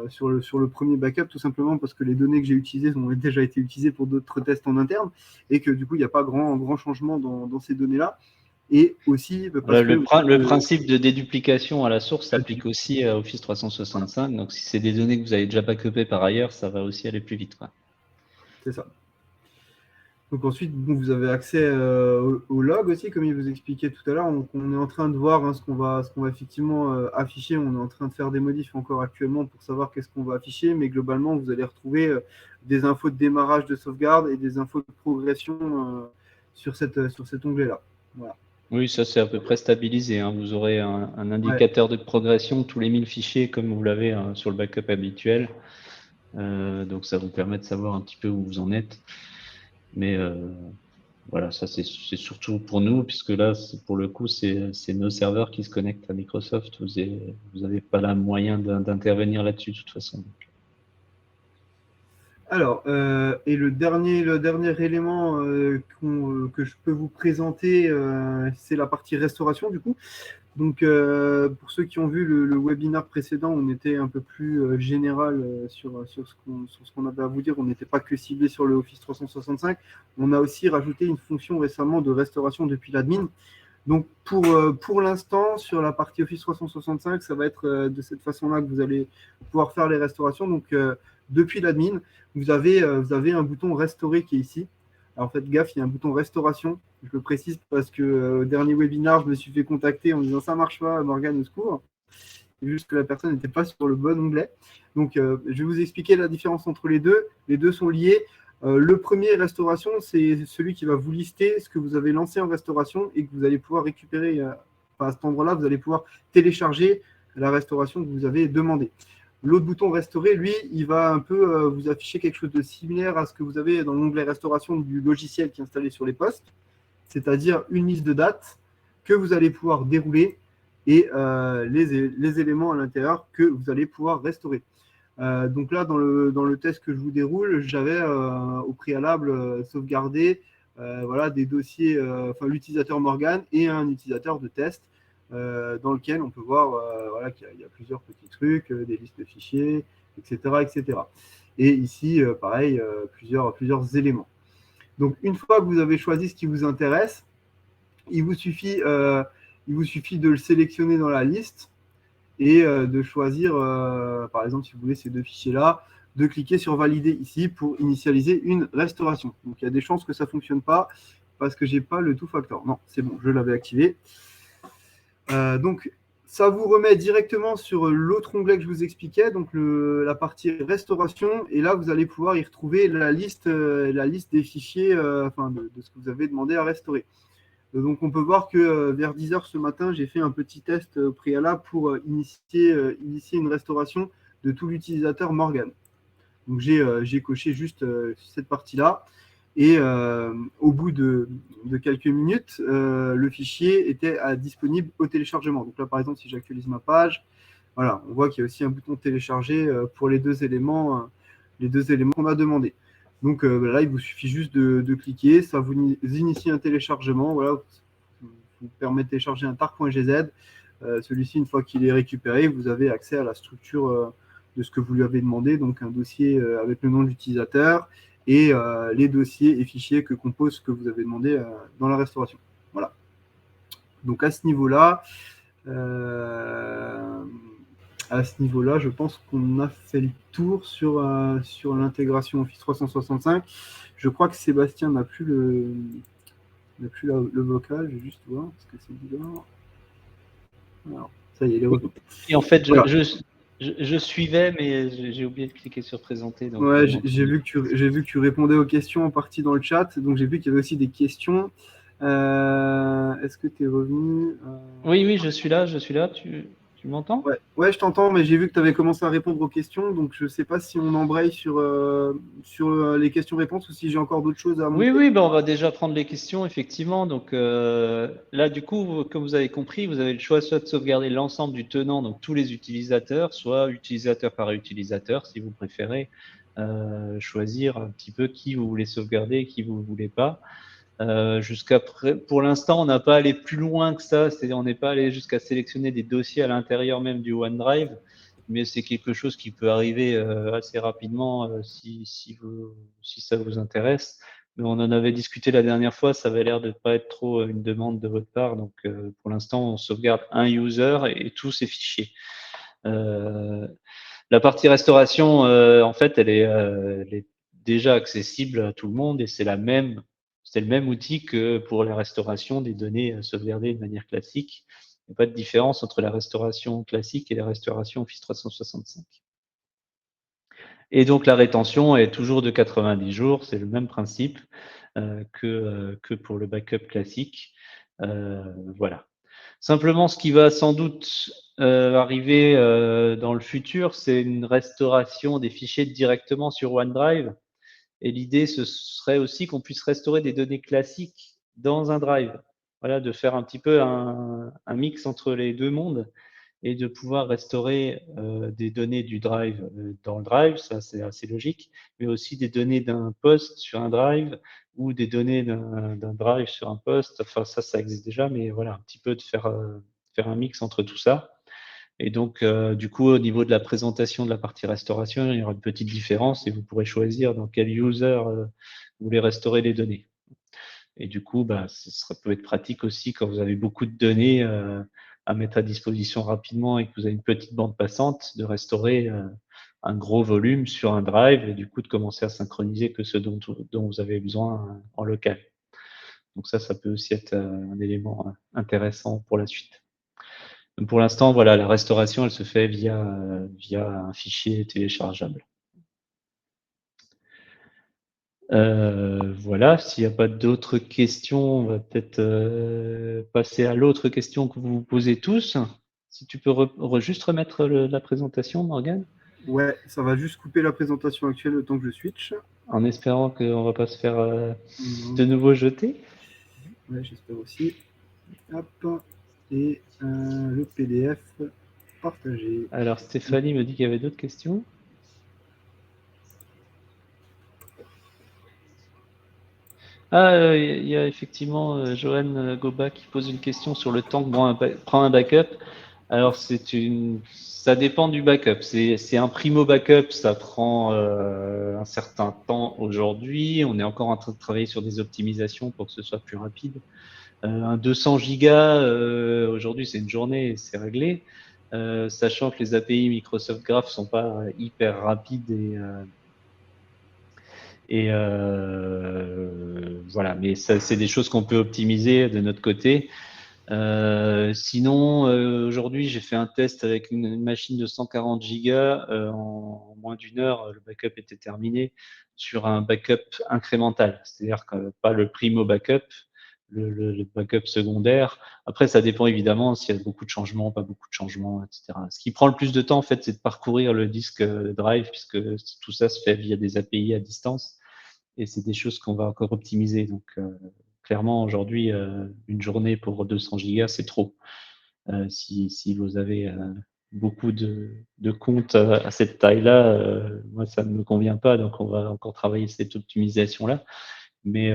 sur le premier backup? Tout simplement parce que les données que j'ai utilisées ont déjà été utilisées pour d'autres tests en interne, et que du coup, il n'y a pas grand changement dans ces données-là. Et aussi, parce le principe de déduplication à la source s'applique aussi à Office 365. Donc, si c'est des données que vous avez déjà backupées par ailleurs, ça va aussi aller plus vite, quoi. C'est ça. Donc ensuite, vous avez accès au log aussi, comme il vous expliquait tout à l'heure. On est en train de voir ce qu'on va effectivement afficher. On est en train de faire des modifs encore actuellement pour savoir qu'est-ce qu'on va afficher. Mais globalement, vous allez retrouver des infos de démarrage de sauvegarde et des infos de progression sur cet onglet-là. Voilà. Oui, ça c'est à peu près stabilisé. Vous aurez un indicateur de progression tous les 1000 fichiers comme vous l'avez sur le backup habituel. Donc ça vous permet de savoir un petit peu où vous en êtes. Mais voilà, ça c'est surtout pour nous, puisque là, pour le coup, c'est nos serveurs qui se connectent à Microsoft. Vous n'avez pas la moyen d'intervenir là-dessus de toute façon. Alors, et le dernier élément que je peux vous présenter, c'est la partie restauration du coup. Donc, pour ceux qui ont vu le webinaire précédent, on était un peu plus général sur ce qu'on avait à vous dire. On n'était pas que ciblé sur le Office 365. On a aussi rajouté une fonction récemment de restauration depuis l'admin. Donc, pour l'instant, sur la partie Office 365, ça va être de cette façon-là que vous allez pouvoir faire les restaurations. Donc, depuis l'admin, vous avez un bouton restaurer qui est ici. Alors, faites gaffe, il y a un bouton restauration. Je le précise parce que au dernier webinaire, je me suis fait contacter en me disant ça marche pas, Morgane, au secours. C'est juste que la personne n'était pas sur le bon onglet. Donc, je vais vous expliquer la différence entre les deux. Les deux sont liés. Le premier, restauration, c'est celui qui va vous lister ce que vous avez lancé en restauration et que vous allez pouvoir récupérer. À cet endroit-là, vous allez pouvoir télécharger la restauration que vous avez demandée. L'autre bouton restaurer, lui, il va un peu vous afficher quelque chose de similaire à ce que vous avez dans l'onglet restauration du logiciel qui est installé sur les postes, c'est-à-dire une liste de dates que vous allez pouvoir dérouler et les éléments à l'intérieur que vous allez pouvoir restaurer. Donc là, dans le test que je vous déroule, j'avais au préalable sauvegardé voilà, des dossiers, l'utilisateur Morgane et un utilisateur de test dans lequel on peut voir voilà, qu'il y a plusieurs petits trucs, des listes de fichiers, etc. etc. Et ici, pareil, plusieurs éléments. Donc, une fois que vous avez choisi ce qui vous intéresse, il vous suffit de le sélectionner dans la liste et de choisir, par exemple, si vous voulez ces deux fichiers-là, de cliquer sur valider ici pour initialiser une restauration. Donc, il y a des chances que ça ne fonctionne pas parce que je n'ai pas le two factor. Non, c'est bon, je l'avais activé. Donc, ça vous remet directement sur l'autre onglet que je vous expliquais, donc la partie restauration. Et là, vous allez pouvoir y retrouver la liste des fichiers de ce que vous avez demandé à restaurer. Donc, on peut voir que vers 10h ce matin, j'ai fait un petit test préalable pour initier une restauration de tout l'utilisateur Morgane. Donc, j'ai coché juste cette partie-là. Et au bout de quelques minutes, le fichier était disponible au téléchargement. Donc là, par exemple, si j'actualise ma page, voilà, on voit qu'il y a aussi un bouton télécharger pour les deux éléments les deux éléments qu'on a demandés. Donc là, il vous suffit juste de cliquer, ça vous initie un téléchargement. Voilà, vous permet de télécharger un tar.gz. Celui-ci, une fois qu'il est récupéré, vous avez accès à la structure de ce que vous lui avez demandé, donc un dossier avec le nom de l'utilisateur et les dossiers et fichiers que compose ce que vous avez demandé dans la restauration. Voilà. Donc à ce niveau-là, je pense qu'on a fait le tour sur l'intégration Office 365. Je crois que Sébastien n'a plus le vocal. Je vais juste voir ce que c'est bizarre. Alors, ça y est, il est retour. Et en fait, Voilà. je suivais, mais j'ai oublié de cliquer sur présenter. Donc, ouais, j'ai vu que tu répondais aux questions en partie dans le chat. Donc j'ai vu qu'il y avait aussi des questions. Est-ce que tu es revenu Oui, je suis là. Tu m'entends? Ouais, je t'entends, mais j'ai vu que tu avais commencé à répondre aux questions, donc je ne sais pas si on embraye sur les questions-réponses ou si j'ai encore d'autres choses à Oui, monter. ben on va déjà prendre les questions, effectivement. Donc là, du coup, comme vous avez compris, vous avez le choix soit de sauvegarder l'ensemble du tenant, donc tous les utilisateurs, soit utilisateur par utilisateur, si vous préférez choisir un petit peu qui vous voulez sauvegarder et qui vous voulez pas. Pour l'instant, on n'a pas allé plus loin que ça, c'est-à-dire on n'est pas allé jusqu'à sélectionner des dossiers à l'intérieur même du OneDrive, mais c'est quelque chose qui peut arriver assez rapidement si ça vous intéresse. Mais on en avait discuté la dernière fois, ça avait l'air de pas être trop une demande de votre part, donc pour l'instant, on sauvegarde un user et tous ses fichiers. La partie restauration, en fait, elle est déjà accessible à tout le monde et c'est le même outil que pour la restauration des données sauvegardées de manière classique. Il n'y a pas de différence entre la restauration classique et la restauration Office 365. Et donc la rétention est toujours de 90 jours, c'est le même principe que pour le backup classique. Voilà. Simplement, ce qui va sans doute arriver dans le futur, c'est une restauration des fichiers directement sur OneDrive. Et l'idée, ce serait aussi qu'on puisse restaurer des données classiques dans un drive. Voilà, de faire un petit peu un mix entre les deux mondes et de pouvoir restaurer des données du drive dans le drive, ça c'est assez logique, mais aussi des données d'un poste sur un drive ou des données d'un drive sur un poste. Enfin, ça existe déjà, mais voilà, un petit peu de faire un mix entre tout ça. Et donc, du coup, au niveau de la présentation de la partie restauration, il y aura une petite différence et vous pourrez choisir dans quel user vous voulez restaurer les données. Et du coup, bah, ça peut être pratique aussi quand vous avez beaucoup de données à mettre à disposition rapidement et que vous avez une petite bande passante, de restaurer un gros volume sur un drive et du coup de commencer à synchroniser que ce dont vous avez besoin en local. Donc ça peut aussi être un élément intéressant pour la suite. Donc pour l'instant, voilà, la restauration, elle se fait via un fichier téléchargeable. Voilà, s'il n'y a pas d'autres questions, on va peut-être passer à l'autre question que vous vous posez tous. Si tu peux juste remettre la présentation, Morgane, Ouais, ça va juste couper la présentation actuelle le temps que je switch. en espérant qu'on ne va pas se faire Non. de nouveau jeter. Ouais, j'espère aussi. Hop. Et le PDF partagé. Alors, Stéphanie me dit qu'il y avait d'autres questions. Ah, il y a effectivement Johan Goba qui pose une question sur le temps que prend un backup. Alors, ça dépend du backup. C'est un primo backup, ça prend un certain temps aujourd'hui. On est encore en train de travailler sur des optimisations pour que ce soit plus rapide. Un 200 gigas, aujourd'hui, c'est une journée et c'est réglé. Sachant que les API Microsoft Graph sont pas hyper rapides et voilà, mais ça, c'est des choses qu'on peut optimiser de notre côté. Sinon, aujourd'hui, j'ai fait un test avec une machine de 140 gigas. En moins d'une heure, le backup était terminé sur un backup incrémental, c'est-à-dire que pas le primo backup, le backup secondaire. Après, ça dépend évidemment s'il y a beaucoup de changements, pas beaucoup de changements, etc. Ce qui prend le plus de temps, en fait, c'est de parcourir le disque Drive, puisque tout ça se fait via des API à distance, et c'est des choses qu'on va encore optimiser. Donc, clairement, aujourd'hui, une journée pour 200 gigas, c'est trop. Si vous avez beaucoup de comptes à cette taille-là, moi, ça ne me convient pas. Donc, on va encore travailler cette optimisation-là. Mais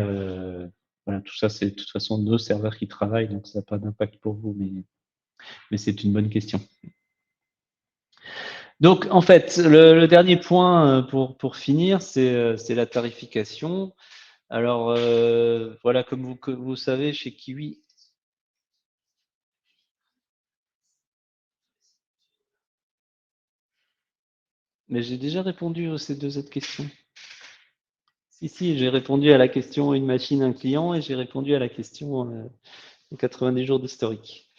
voilà, tout ça, c'est de toute façon nos serveurs qui travaillent, donc ça n'a pas d'impact pour vous. Mais c'est une bonne question. Donc, en fait, le dernier point pour finir, c'est la tarification. Alors, voilà, comme vous savez, chez Kiwi, mais j'ai déjà répondu à ces deux autres questions. Si, j'ai répondu à la question une machine, un client, et j'ai répondu à la question 90 jours d'historique.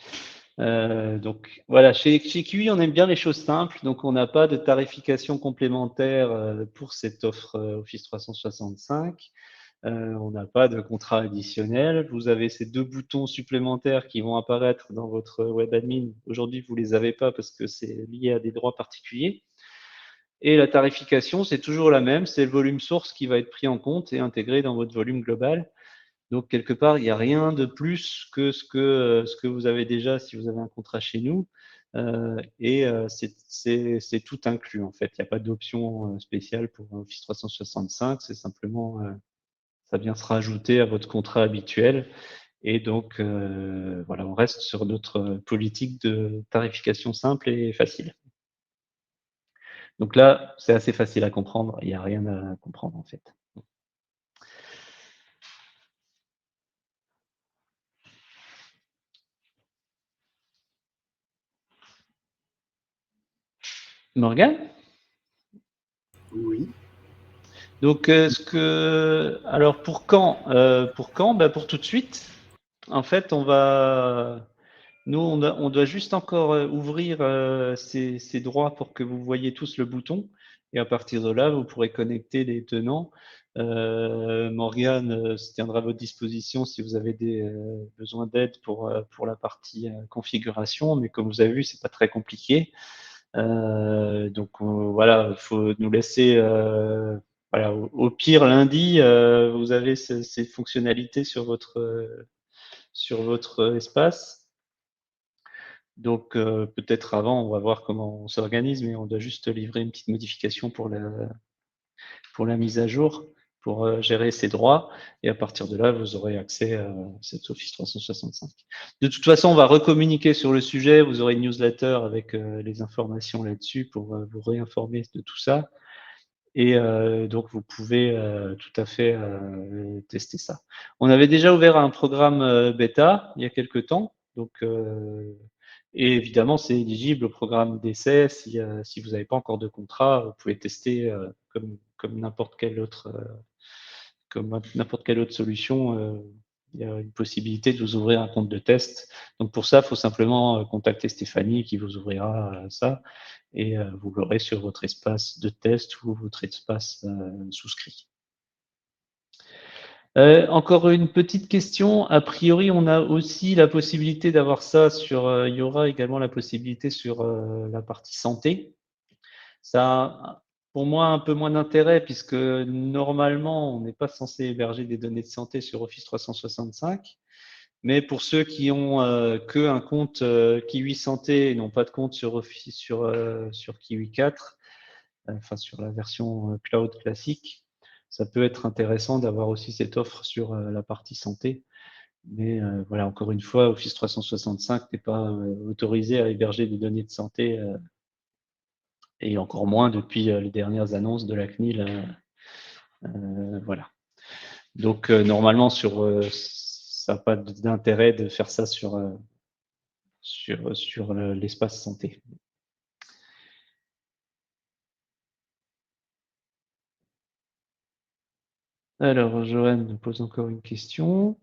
Donc voilà, chez Kiwi, on aime bien les choses simples, donc on n'a pas de tarification complémentaire pour cette offre Office 365. On n'a pas de contrat additionnel. Vous avez ces deux boutons supplémentaires qui vont apparaître dans votre web admin. Aujourd'hui, vous les avez pas parce que c'est lié à des droits particuliers. Et la tarification, c'est toujours la même, c'est le volume source qui va être pris en compte et intégré dans votre volume global. Donc, quelque part, il n'y a rien de plus que ce que vous avez déjà si vous avez un contrat chez nous. C'est tout inclus, en fait. Il n'y a pas d'option spéciale pour Office 365. C'est simplement, ça vient se rajouter à votre contrat habituel. Et donc, voilà, on reste sur notre politique de tarification simple et facile. Donc là, c'est assez facile à comprendre. Il n'y a rien à comprendre, en fait. Morgane? Oui. Donc, alors pour quand? Ben, pour tout de suite. En fait, nous, on doit juste encore ouvrir ces droits pour que vous voyez tous le bouton. Et à partir de là, vous pourrez connecter les tenants. Morgane se tiendra à votre disposition si vous avez des besoins d'aide pour la partie configuration. Mais comme vous avez vu, c'est pas très compliqué. Donc voilà, il faut nous laisser. Voilà, au pire, lundi, vous avez ces fonctionnalités sur votre espace. Donc peut-être avant, on va voir comment on s'organise, mais on doit juste livrer une petite modification pour la mise à jour, pour gérer ses droits. Et à partir de là, vous aurez accès à cet Office 365. De toute façon, on va recommuniquer sur le sujet. Vous aurez une newsletter avec les informations là-dessus pour vous réinformer de tout ça. Et donc, vous pouvez tout à fait tester ça. On avait déjà ouvert un programme bêta il y a quelques temps. Donc, et évidemment, c'est éligible au programme d'essai. Si vous n'avez pas encore de contrat, vous pouvez tester comme n'importe quelle autre solution. Il y a une possibilité de vous ouvrir un compte de test. Donc pour ça, il faut simplement contacter Stéphanie qui vous ouvrira ça et vous l'aurez sur votre espace de test ou votre espace souscrit. Encore une petite question. A priori, on a aussi la possibilité d'avoir ça il y aura également la possibilité sur la partie santé. Ça a, pour moi, un peu moins d'intérêt puisque normalement, on n'est pas censé héberger des données de santé sur Office 365. Mais pour ceux qui ont que un compte Kiwi Santé et n'ont pas de compte sur Office, sur Kiwi 4, enfin sur la version cloud classique, ça peut être intéressant d'avoir aussi cette offre sur la partie santé. Mais voilà, encore une fois, Office 365 n'est pas autorisé à héberger des données de santé et encore moins depuis les dernières annonces de la CNIL. Voilà. Donc normalement, ça n'a pas d'intérêt de faire ça sur l'espace santé. Alors, Johan nous pose encore une question.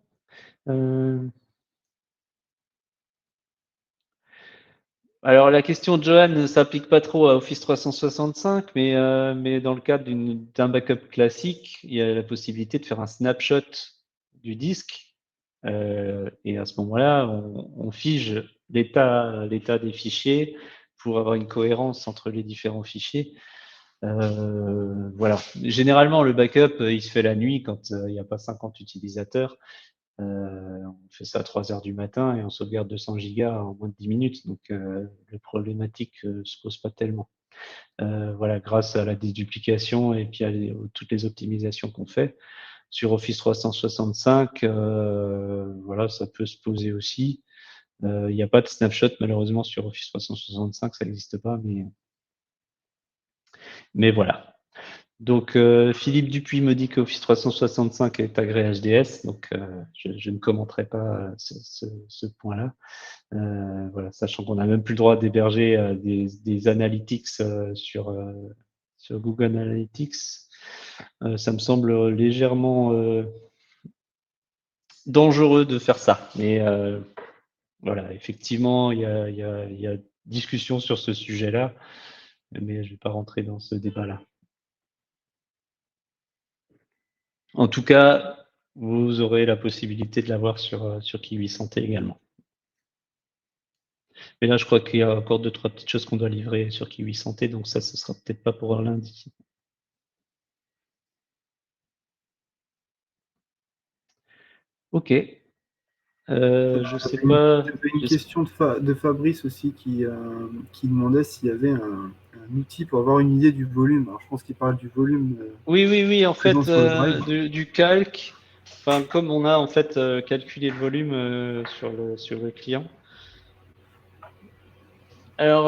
Alors, la question de Johan ne s'applique pas trop à Office 365, mais dans le cadre d'un backup classique, il y a la possibilité de faire un snapshot du disque. Et à ce moment-là, on fige l'état des fichiers pour avoir une cohérence entre les différents fichiers. Voilà. Généralement, le backup, il se fait la nuit quand il n'y a pas 50 utilisateurs. On fait ça à 3 heures du matin et on sauvegarde 200 gigas en moins de 10 minutes. Donc, la problématique se pose pas tellement. Voilà, grâce à la déduplication et puis à toutes les optimisations qu'on fait. Sur Office 365, voilà, ça peut se poser aussi. Il n'y a pas de snapshot malheureusement sur Office 365, ça n'existe pas, mais voilà. Donc, Philippe Dupuis me dit que Office 365 est agréé HDS, donc je ne commenterai pas ce point-là. Voilà, sachant qu'on n'a même plus le droit d'héberger des analytics sur Google Analytics. Ça me semble légèrement dangereux de faire ça, mais voilà, effectivement, il y a discussion sur ce sujet-là, mais je ne vais pas rentrer dans ce débat-là. En tout cas, vous aurez la possibilité de l'avoir sur Kiwi Santé également. Mais là, je crois qu'il y a encore 2-3 petites choses qu'on doit livrer sur Kiwi Santé, donc ça, ce sera peut-être pas pour lundi. Ok. Je sais pas. J'avais une question de Fabrice aussi qui demandait s'il y avait un outil pour avoir une idée du volume. Alors, je pense qu'il parle du volume. Oui. En fait, sur le drive. du calque. Enfin, comme on a en fait calculé le volume sur le client. Alors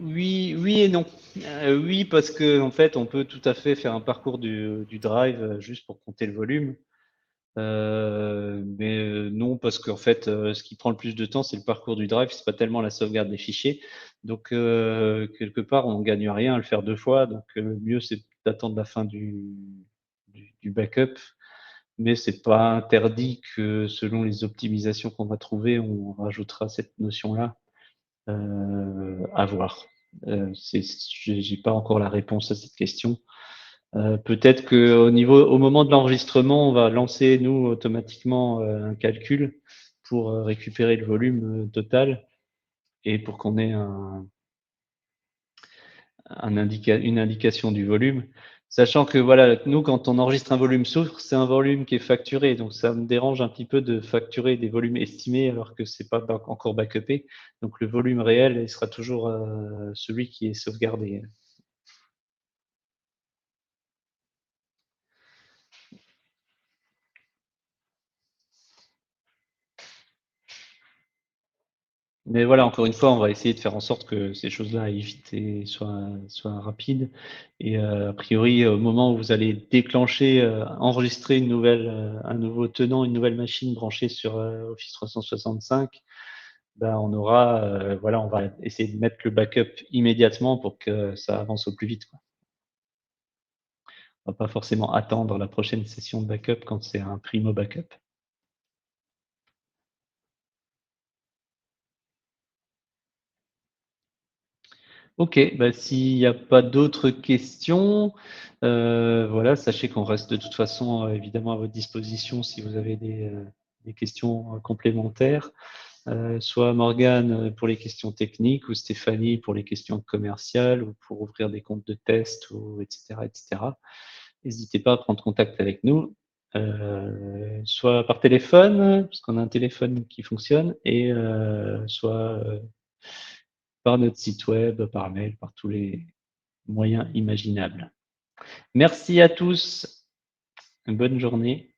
oui et non. Oui, parce que en fait, on peut tout à fait faire un parcours du drive juste pour compter le volume. Mais non, parce qu'en fait, ce qui prend le plus de temps, c'est le parcours du drive, c'est pas tellement la sauvegarde des fichiers. Donc quelque part, on gagne rien à le faire 2 fois. Donc le mieux, c'est d'attendre la fin du backup. Mais c'est pas interdit que selon les optimisations qu'on va trouver, on rajoutera cette notion-là. À voir. J'ai pas encore la réponse à cette question. Peut-être au moment de l'enregistrement, on va lancer nous automatiquement un calcul pour récupérer le volume total et pour qu'on ait une indication du volume. Sachant que voilà, nous, quand on enregistre un volume source, c'est un volume qui est facturé. Donc, ça me dérange un petit peu de facturer des volumes estimés alors que c'est pas encore backupé. Donc, le volume réel, il sera toujours celui qui est sauvegardé. Mais voilà, encore une fois, on va essayer de faire en sorte que ces choses-là à éviter soient rapides. Et a priori, au moment où vous allez déclencher, enregistrer un nouveau tenant, une nouvelle machine branchée sur Office 365, ben on aura, voilà, on va essayer de mettre le backup immédiatement pour que ça avance au plus vite, quoi. On va pas forcément attendre la prochaine session de backup quand c'est un primo backup. Ok, bah, s'il n'y a pas d'autres questions, voilà, sachez qu'on reste de toute façon évidemment à votre disposition si vous avez des questions complémentaires, soit Morgane pour les questions techniques ou Stéphanie pour les questions commerciales ou pour ouvrir des comptes de test, ou etc., etc. N'hésitez pas à prendre contact avec nous, soit par téléphone, parce qu'on a un téléphone qui fonctionne, et soit par notre site web, par mail, par tous les moyens imaginables. Merci à tous. Bonne journée.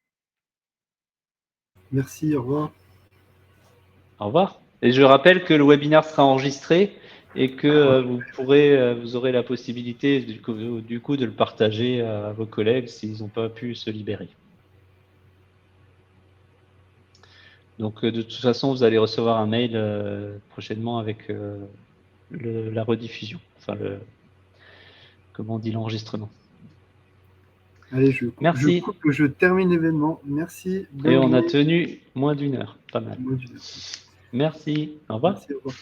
Merci, au revoir. Au revoir. Et je rappelle que le webinaire sera enregistré et que vous aurez la possibilité du coup de le partager à vos collègues s'ils n'ont pas pu se libérer. Donc de toute façon, vous allez recevoir un mail prochainement avec la rediffusion, enfin comment on dit, l'enregistrement. Allez, je coupe, je termine l'événement. Merci. Et on a tenu moins d'1 heure, pas mal. Merci, au revoir. Merci, au revoir.